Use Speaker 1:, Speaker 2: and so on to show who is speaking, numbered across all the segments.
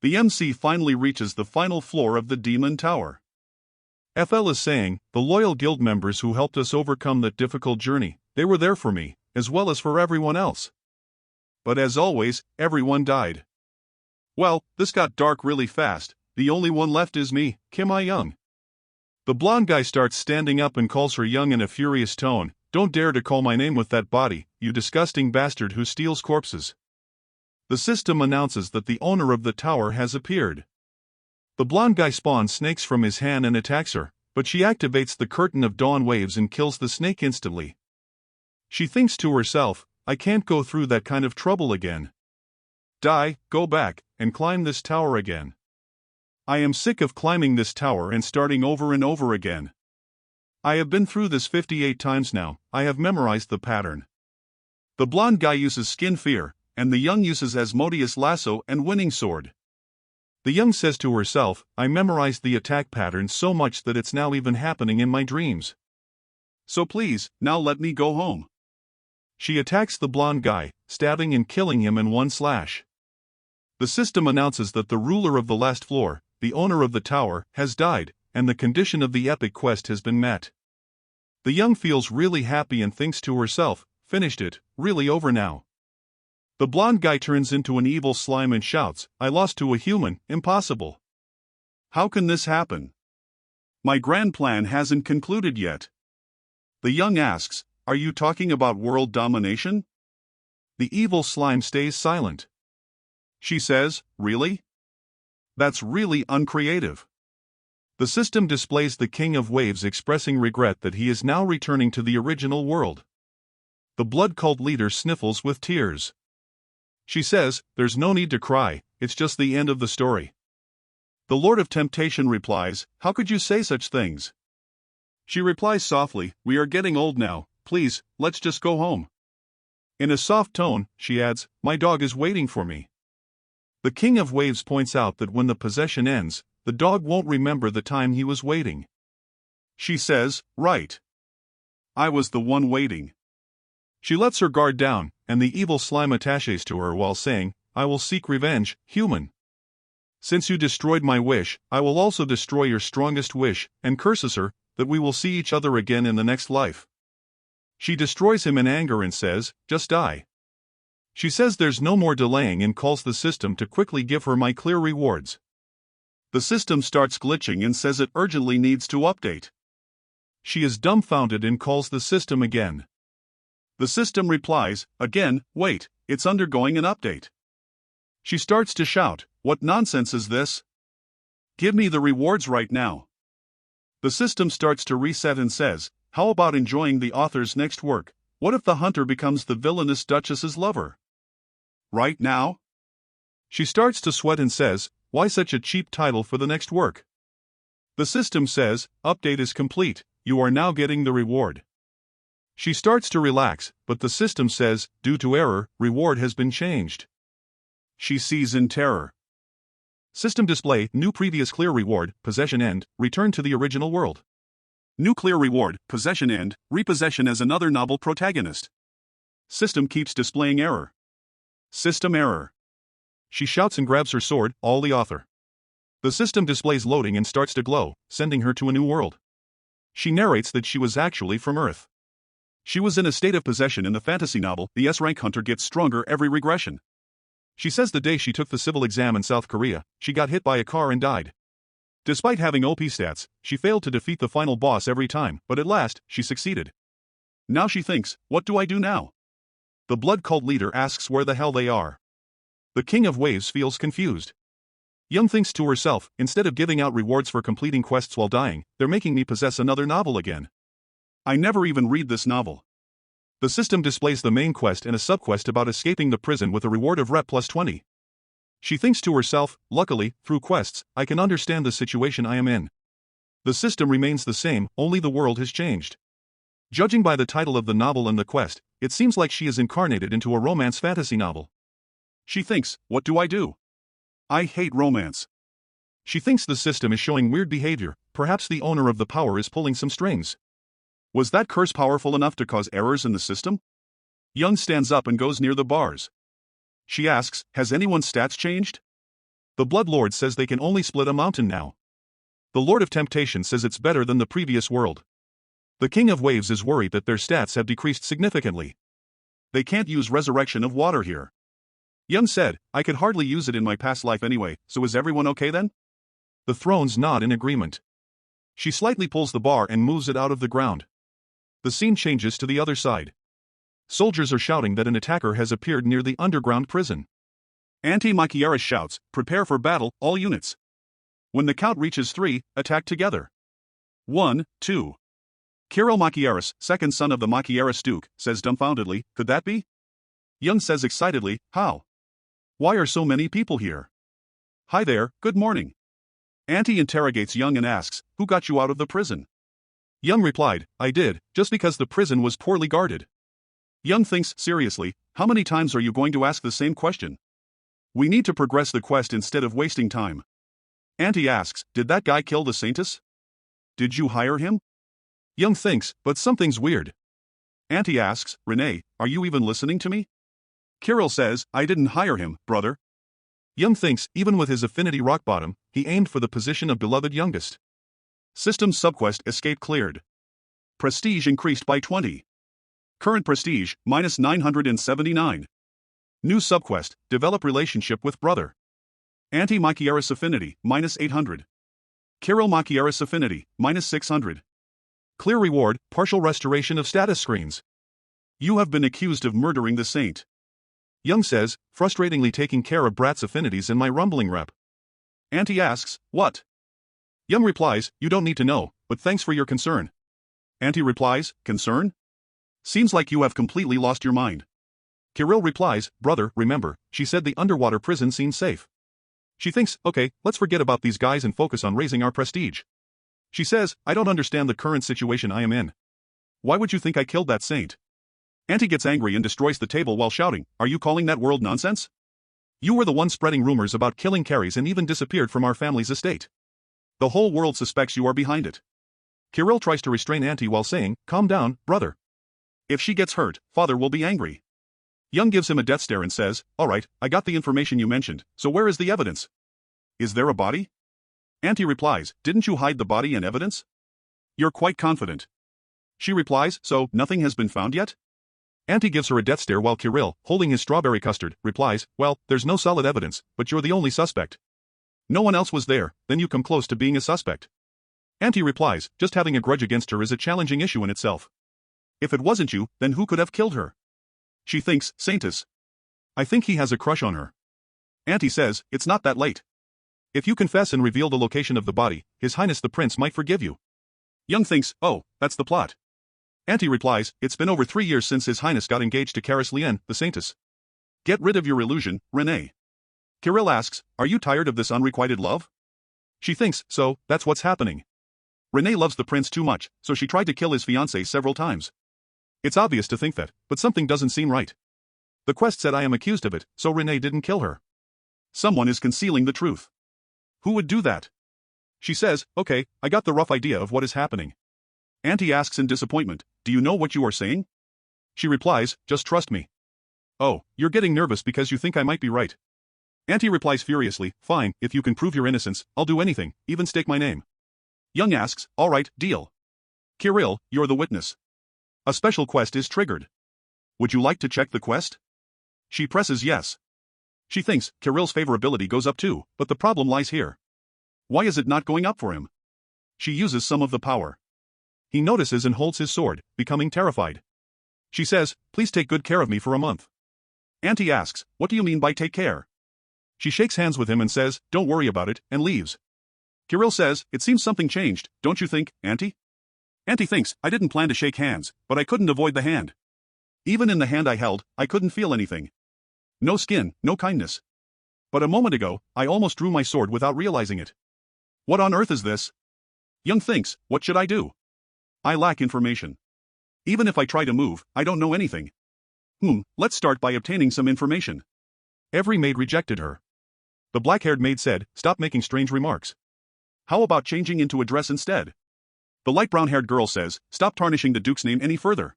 Speaker 1: The MC finally reaches the final floor of the Demon Tower. FL is saying, the loyal guild members who helped us overcome that difficult journey, they were there for me, as well as for everyone else. But as always, everyone died. Well, this got dark really fast. The only one left is me, Kim I-young. The blonde guy starts standing up and calls her young in a furious tone. Don't dare to call my name with that body, you disgusting bastard who steals corpses. The system announces that the owner of the tower has appeared. The blonde guy spawns snakes from his hand and attacks her, but she activates the curtain of dawn waves and kills the snake instantly. She thinks to herself, I can't go through that kind of trouble again. Die, go back, and climb this tower again. I am sick of climbing this tower and starting over and over again. I have been through this 58 times now, I have memorized the pattern. The blonde guy uses Skin Fear, and the young uses Asmodeus Lasso and Winning Sword. The young says to herself, I memorized the attack pattern so much that it's now even happening in my dreams. So please, now let me go home. She attacks the blonde guy, stabbing and killing him in one slash. The system announces that the ruler of the last floor, the owner of the tower, has died, and the condition of the epic quest has been met. The young feels really happy and thinks to herself, finished it, really over now. The blonde guy turns into an evil slime and shouts, I lost to a human, impossible. How can this happen? My grand plan hasn't concluded yet. The young asks, are you talking about world domination? The evil slime stays silent. She says, really? That's really uncreative. The system displays the King of Waves expressing regret that he is now returning to the original world. The blood cult leader sniffles with tears. She says, there's no need to cry, it's just the end of the story. The Lord of Temptation replies, how could you say such things? She replies softly, we are getting old now, please, let's just go home. In a soft tone, she adds, my dog is waiting for me. The King of Waves points out that when the possession ends, the dog won't remember the time he was waiting. She says, right. I was the one waiting. She lets her guard down, and the evil slime attaches to her while saying, I will seek revenge, human. Since you destroyed my wish, I will also destroy your strongest wish, and curses her, that we will see each other again in the next life. She destroys him in anger and says, just die. She says there's no more delaying and calls the system to quickly give her my clear rewards. The system starts glitching and says it urgently needs to update. She is dumbfounded and calls the system again. The system replies, again, wait, it's undergoing an update. She starts to shout, what nonsense is this? Give me the rewards right now. The system starts to reset and says, how about enjoying the author's next work? What if the hunter becomes the villainous duchess's lover? Right now? She starts to sweat and says, why such a cheap title for the next work? The system says, update is complete, you are now getting the reward. She starts to relax, but the system says, due to error, reward has been changed. She sees in terror. System display, new previous clear reward, possession end, return to the original world. New clear reward, possession end, repossession as another novel protagonist. System keeps displaying error. System error. She shouts and grabs her sword, all the author. The system displays loading and starts to glow, sending her to a new world. She narrates that she was actually from Earth. She was in a state of possession in the fantasy novel, The S-Rank Hunter Gets Stronger Every Regression. She says the day she took the civil exam in South Korea, she got hit by a car and died. Despite having OP stats, she failed to defeat the final boss every time, but at last, she succeeded. Now she thinks, what do I do now? The blood cult leader asks where the hell they are. The King of Waves feels confused. Young thinks to herself, instead of giving out rewards for completing quests while dying, they're making me possess another novel again. I never even read this novel. The system displays the main quest and a subquest about escaping the prison with a reward of Rep plus 20. She thinks to herself, luckily, through quests, I can understand the situation I am in. The system remains the same, only the world has changed. Judging by the title of the novel and the quest, it seems like she is incarnated into a romance fantasy novel. She thinks, what do I do? I hate romance. She thinks the system is showing weird behavior, perhaps the owner of the power is pulling some strings. Was that curse powerful enough to cause errors in the system? Young stands up and goes near the bars. She asks, has anyone's stats changed? The Blood Lord says they can only split a mountain now. The Lord of Temptation says it's better than the previous world. The King of Waves is worried that their stats have decreased significantly. They can't use resurrection of water here. Young said, I could hardly use it in my past life anyway, so is everyone okay then? The thrones nod in agreement. She slightly pulls the bar and moves it out of the ground. The scene changes to the other side. Soldiers are shouting that an attacker has appeared near the underground prison. Auntie Makiara shouts, prepare for battle, all units. When the count reaches 3, attack together. 1, 2. Kirill Makiaris, second son of the Makiaris Duke, says dumbfoundedly, could that be? Young says excitedly, how? Why are so many people here? Hi there, good morning. Auntie interrogates Young and asks, who got you out of the prison? Young replied, I did, just because the prison was poorly guarded. Young thinks seriously, how many times are you going to ask the same question? We need to progress the quest instead of wasting time. Auntie asks, did that guy kill the Saintess? Did you hire him? Young thinks, but something's weird. Auntie asks, Renee, are you even listening to me? Kirill says, I didn't hire him, brother. Young thinks, even with his affinity rock bottom, he aimed for the position of beloved youngest. System subquest escape cleared. Prestige increased by 20. Current prestige, minus 979. New subquest, develop relationship with brother. Auntie Makiaris affinity, minus 800. Kirill Makiaris affinity, minus 600. Clear reward, partial restoration of status screens. You have been accused of murdering the saint. Young says, frustratingly taking care of Brat's affinities in my rumbling rep. Auntie asks, what? Young replies, you don't need to know, but thanks for your concern. Auntie replies, concern? Seems like you have completely lost your mind. Kirill replies, brother, remember, she said the underwater prison seems safe. She thinks, okay, let's forget about these guys and focus on raising our prestige. She says, I don't understand the current situation I am in. Why would you think I killed that saint? Auntie gets angry and destroys the table while shouting, are you calling that world nonsense? You were the one spreading rumors about killing Carries and even disappeared from our family's estate. The whole world suspects you are behind it. Kirill tries to restrain Auntie while saying, calm down, brother. If she gets hurt, father will be angry. Young gives him a death stare and says, alright, I got the information you mentioned, so where is the evidence? Is there a body? Auntie replies, didn't you hide the body and evidence? You're quite confident. She replies, so, nothing has been found yet? Auntie gives her a death stare while Kirill, holding his strawberry custard, replies, well, there's no solid evidence, but you're the only suspect. No one else was there, then you come close to being a suspect. Auntie replies, just having a grudge against her is a challenging issue in itself. If it wasn't you, then who could have killed her? She thinks, Saintess. I think he has a crush on her. Auntie says, it's not that late. If you confess and reveal the location of the body, His Highness the Prince might forgive you. Young thinks, oh, that's the plot. Auntie replies, it's been over 3 years since His Highness got engaged to Karis Lien, the Saintess. Get rid of your illusion, Renee. Kirill asks, are you tired of this unrequited love? She thinks, so, that's what's happening. Renee loves the prince too much, so she tried to kill his fiancée several times. It's obvious to think that, but something doesn't seem right. The quest said I am accused of it, so Renee didn't kill her. Someone is concealing the truth. Who would do that? She says, okay, I got the rough idea of what is happening. Auntie asks in disappointment, do you know what you are saying? She replies, just trust me. Oh, you're getting nervous because you think I might be right. Auntie replies furiously, fine, if you can prove your innocence, I'll do anything, even stake my name. Young asks, alright, deal. Kirill, you're the witness. A special quest is triggered. Would you like to check the quest? She presses yes. She thinks Kirill's favorability goes up too, but the problem lies here. Why is it not going up for him? She uses some of the power. He notices and holds his sword, becoming terrified. She says, please take good care of me for a month. Auntie asks, what do you mean by take care? She shakes hands with him and says, don't worry about it, and leaves. Kirill says, it seems something changed, don't you think, Auntie? Auntie thinks, I didn't plan to shake hands, but I couldn't avoid the hand. Even in the hand I held, I couldn't feel anything. No skin, no kindness. But a moment ago, I almost drew my sword without realizing it. What on earth is this? Young thinks, what should I do? I lack information. Even if I try to move, I don't know anything. Let's start by obtaining some information. Every maid rejected her. The black-haired maid said, stop making strange remarks. How about changing into a dress instead? The light brown-haired girl says, stop tarnishing the Duke's name any further.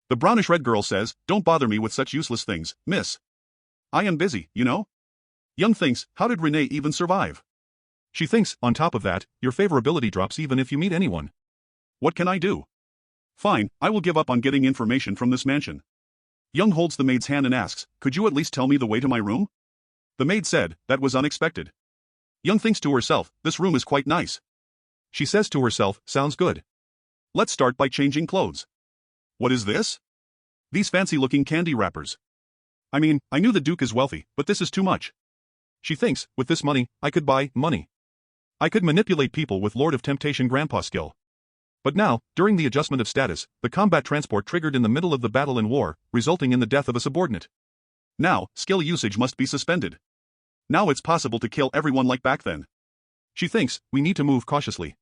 Speaker 1: The brownish-red girl says, don't bother me with such useless things, miss. I am busy, you know? Young thinks, how did Renee even survive? She thinks, on top of that, your favorability drops even if you meet anyone. What can I do? Fine, I will give up on getting information from this mansion. Young holds the maid's hand and asks, could you at least tell me the way to my room? The maid said, that was unexpected. Young thinks to herself, this room is quite nice. She says to herself, sounds good. Let's start by changing clothes. What is this? These fancy-looking candy wrappers. I mean, I knew the Duke is wealthy, but this is too much. She thinks, with this money, I could buy money. I could manipulate people with Lord of Temptation grandpa skill. But now, during the adjustment of status, the combat transport triggered in the middle of the battle and war, resulting in the death of a subordinate. Now, skill usage must be suspended. Now it's possible to kill everyone like back then. She thinks, we need to move cautiously.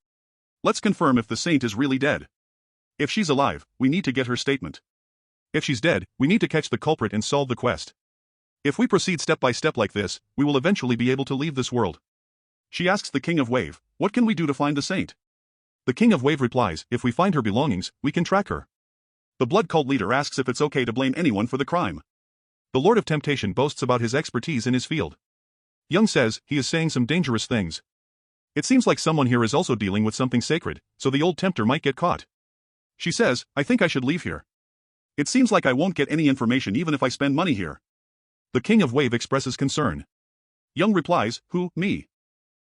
Speaker 1: Let's confirm if the saint is really dead. If she's alive, we need to get her statement. If she's dead, we need to catch the culprit and solve the quest. If we proceed step by step like this, we will eventually be able to leave this world. She asks the King of Wave, what can we do to find the saint? The King of Wave replies, if we find her belongings, we can track her. The blood cult leader asks if it's okay to blame anyone for the crime. The Lord of Temptation boasts about his expertise in his field. Young says, he is saying some dangerous things. It seems like someone here is also dealing with something sacred, so the old tempter might get caught. She says, I think I should leave here. It seems like I won't get any information even if I spend money here. The King of Wave expresses concern. Young replies, who, me?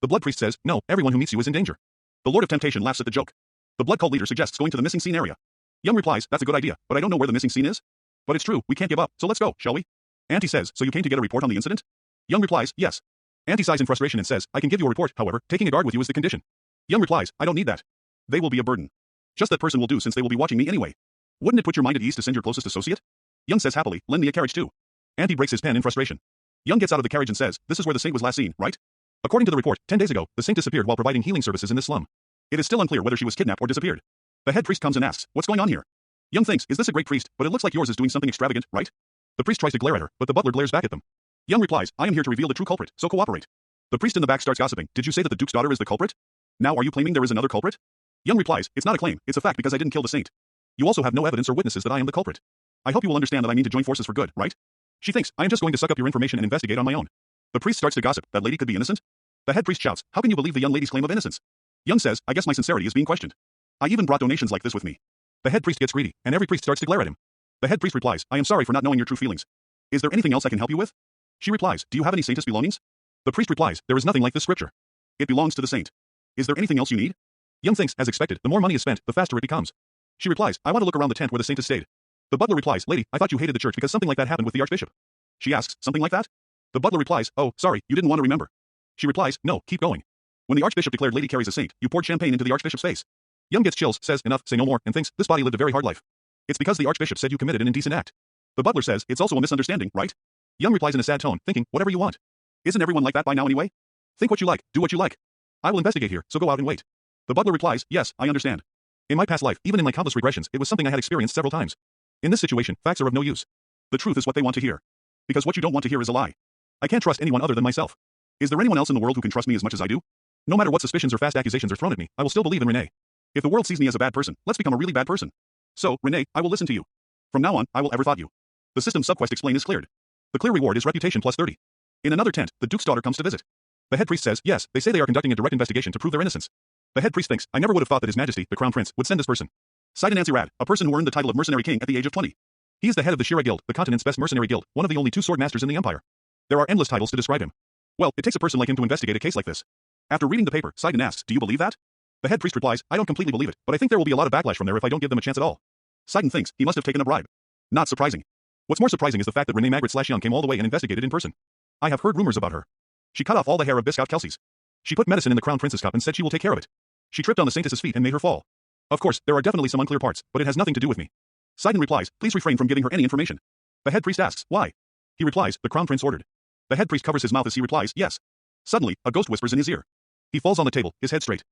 Speaker 1: The Blood Priest says, no, everyone who meets you is in danger. The Lord of Temptation laughs at the joke. The Blood Cult leader suggests going to the missing scene area. Young replies, that's a good idea, but I don't know where the missing scene is. But it's true, we can't give up, so let's go, shall we? Auntie says, so you came to get a report on the incident? Young replies, yes. Auntie sighs in frustration and says, I can give you a report, however, taking a guard with you is the condition. Young replies, I don't need that. They will be a burden. Just that person will do since they will be watching me anyway. Wouldn't it put your mind at ease to send your closest associate? Young says happily, lend me a carriage too. Auntie breaks his pen in frustration. Young gets out of the carriage and says, this is where the saint was last seen, right? According to the report, 10 days ago, the saint disappeared while providing healing services in this slum. It is still unclear whether she was kidnapped or disappeared. The head priest comes and asks, what's going on here? Young thinks, is this a great priest, but it looks like yours is doing something extravagant, right? The priest tries to glare at her, but the butler glares back at them. Young replies, I am here to reveal the true culprit, so cooperate. The priest in the back starts gossiping, did you say that the Duke's daughter is the culprit? Now are you claiming there is another culprit? Young replies, it's not a claim, it's a fact because I didn't kill the saint. You also have no evidence or witnesses that I am the culprit. I hope you will understand that I mean to join forces for good, right? She thinks, I am just going to suck up your information and investigate on my own. The priest starts to gossip, that lady could be innocent? The head priest shouts, how can you believe the young lady's claim of innocence? Young says, I guess my sincerity is being questioned. I even brought donations like this with me. The head priest gets greedy, and every priest starts to glare at him. The head priest replies, I am sorry for not knowing your true feelings. Is there anything else I can help you with? She replies, do you have any saintess belongings? The priest replies, there is nothing like this scripture. It belongs to the saint. Is there anything else you need? Young thinks, as expected, the more money is spent, the faster it becomes. She replies, I want to look around the tent where the saint has stayed. The butler replies, lady, I thought you hated the church because something like that happened with the archbishop. She asks, something like that? The butler replies, oh, sorry, you didn't want to remember. She replies, no, keep going. When the archbishop declared Lady Carrie's a saint, you poured champagne into the archbishop's face. Young gets chills, says, enough, say no more, and thinks, this body lived a very hard life. It's because the archbishop said you committed an indecent act. The butler says, it's also a misunderstanding, right? Young replies in a sad tone, thinking, whatever you want. Isn't everyone like that by now anyway? Think what you like, do what you like. I will investigate here, so go out and wait. The butler replies, yes, I understand. In my past life, even in my countless regressions, it was something I had experienced several times. In this situation, facts are of no use. The truth is what they want to hear. Because what you don't want to hear is a lie. I can't trust anyone other than myself. Is there anyone else in the world who can trust me as much as I do? No matter what suspicions or fast accusations are thrown at me, I will still believe in Renee. If the world sees me as a bad person, let's become a really bad person. So, Renee, I will listen to you. From now on, I will ever thought you. The system subquest explain is cleared. The clear reward is reputation plus 30. In another tent, the Duke's daughter comes to visit. The head priest says, yes, they say they are conducting a direct investigation to prove their innocence. The head priest thinks, I never would have thought that His Majesty, the Crown Prince, would send this person. Cited Nancy Rad, a person who earned the title of Mercenary King at the age of 20. He is the head of the Shira Guild, the continent's best mercenary guild, one of the only 2 sword masters in the Empire. There are endless titles to describe him. Well, it takes a person like him to investigate a case like this. After reading the paper, Sidon asks, do you believe that? The head priest replies, I don't completely believe it, but I think there will be a lot of backlash from there if I don't give them a chance at all. Sidon thinks, he must have taken a bribe. Not surprising. What's more surprising is the fact that Renee Magritte/Young came all the way and investigated in person. I have heard rumors about her. She cut off all the hair of Biscout Kelsey's. She put medicine in the Crown Prince's cup and said she will take care of it. She tripped on the saintess's feet and made her fall. Of course, there are definitely some unclear parts, but it has nothing to do with me. Sidon replies, please refrain from giving her any information. The head priest asks, why? He replies, the Crown Prince ordered. The head priest covers his mouth as he replies, yes. Suddenly, a ghost whispers in his ear. He falls on the table, his head straight.